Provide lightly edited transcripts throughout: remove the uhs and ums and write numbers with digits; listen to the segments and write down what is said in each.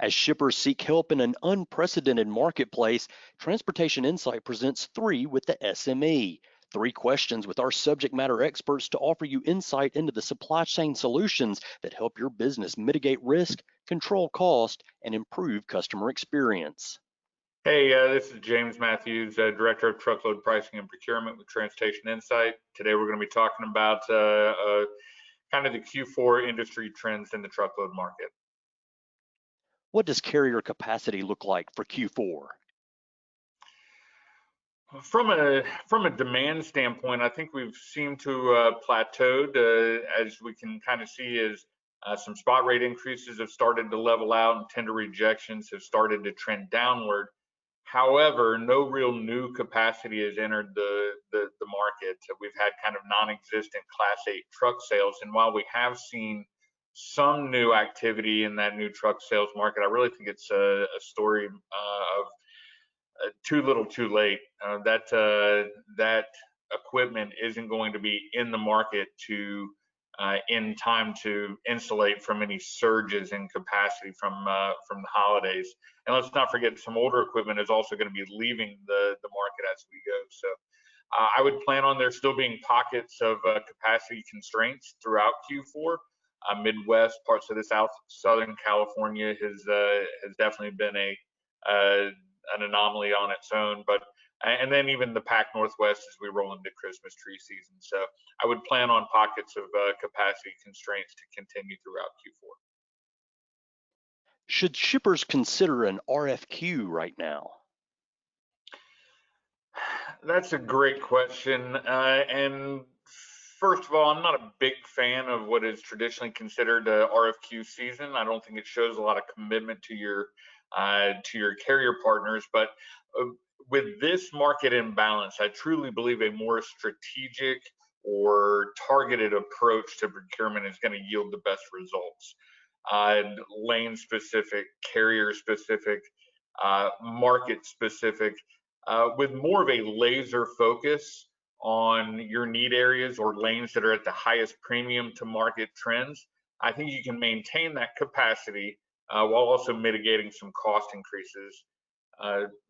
As shippers seek help in an unprecedented marketplace, Transportation Insight presents 3 with the SME. 3 questions with our subject matter experts to offer you insight into the supply chain solutions that help your business mitigate risk, control cost, and improve customer experience. Hey, this is James Mathews, Director of Truckload Pricing and Procurement with Transportation Insight. Today we're going to be talking about kind of the Q4 industry trends in the truckload market. What does carrier capacity look like for Q4? From a demand standpoint, I think we've seemed to plateaued, as we can kind of see as some spot rate increases have started to level out and tender rejections have started to trend downward. However, no real new capacity has entered the market. We've had kind of non-existent Class 8 truck sales, and while we have seen some new activity in that new truck sales market, I really think it's a story of too little, too late. That equipment isn't going to be in the market in time to insulate from any surges in capacity from the holidays. And let's not forget, some older equipment is also going to be leaving the market as we go. So I would plan on there still being pockets of capacity constraints throughout Q4. Midwest, parts of the Southern California has definitely been an anomaly on its own, and then even the Pac Northwest as we roll into Christmas tree season. So I would plan on pockets of capacity constraints to continue throughout Q4. Should shippers consider an RFQ right now? That's a great question. And first of all, I'm not a big fan of what is traditionally considered a RFQ season. I don't think it shows a lot of commitment to your carrier partners. But with this market imbalance, I truly believe a more strategic or targeted approach to procurement is going to yield the best results. Lane specific, carrier specific, market specific, with more of a laser focus on your need areas or lanes that are at the highest premium to market trends. I think you can maintain that capacity while also mitigating some cost increases.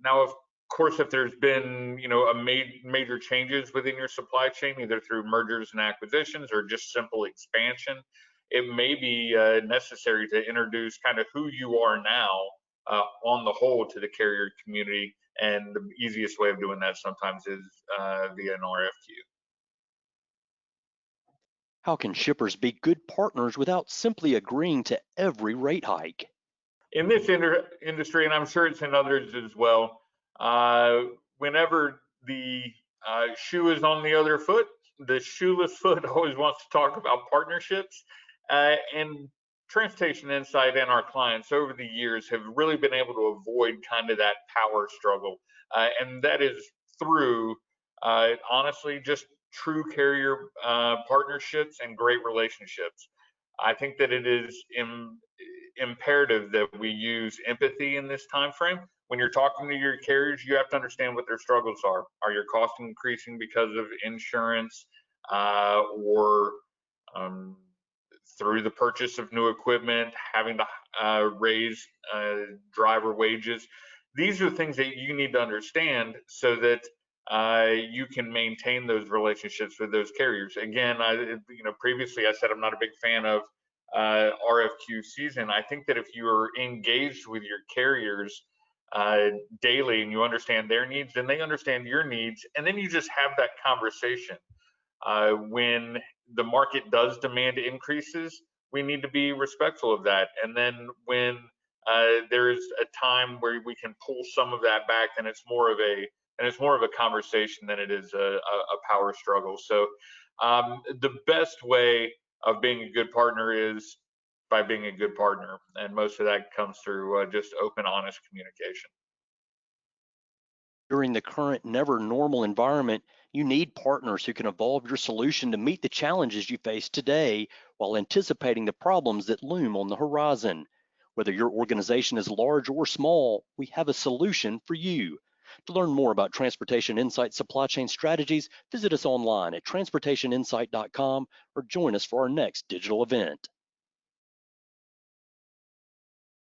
Now, of course, if there's been major changes within your supply chain, either through mergers and acquisitions or just simple expansion, it may be necessary to introduce kind of who you are now on the whole to the carrier community. And the easiest way of doing that sometimes is via an RFQ. How can shippers be good partners without simply agreeing to every rate hike? In this industry, and I'm sure it's in others as well, whenever the shoe is on the other foot, the shoeless foot always wants to talk about partnerships. And Transportation Insight and our clients over the years have really been able to avoid kind of that power struggle. And that is through, honestly, just true carrier partnerships and great relationships. I think that it is imperative that we use empathy in this time frame. When you're talking to your carriers, you have to understand what their struggles are. Are your costs increasing because of insurance or through the purchase of new equipment, having to raise driver wages? These are things that you need to understand so that you can maintain those relationships with those carriers. Again, previously I said I'm not a big fan of RFQ season. I think that if you are engaged with your carriers daily and you understand their needs, then they understand your needs, and then you just have that conversation. When the market does demand increases, we need to be respectful of that. And then when there's a time where we can pull some of that back, then it's more of a conversation than it is a power struggle. So the best way of being a good partner is by being a good partner, and most of that comes through just open, honest communication. During the current never normal environment, you need partners who can evolve your solution to meet the challenges you face today while anticipating the problems that loom on the horizon. Whether your organization is large or small, we have a solution for you. To learn more about Transportation Insight supply chain strategies, visit us online at transportationinsight.com or join us for our next digital event.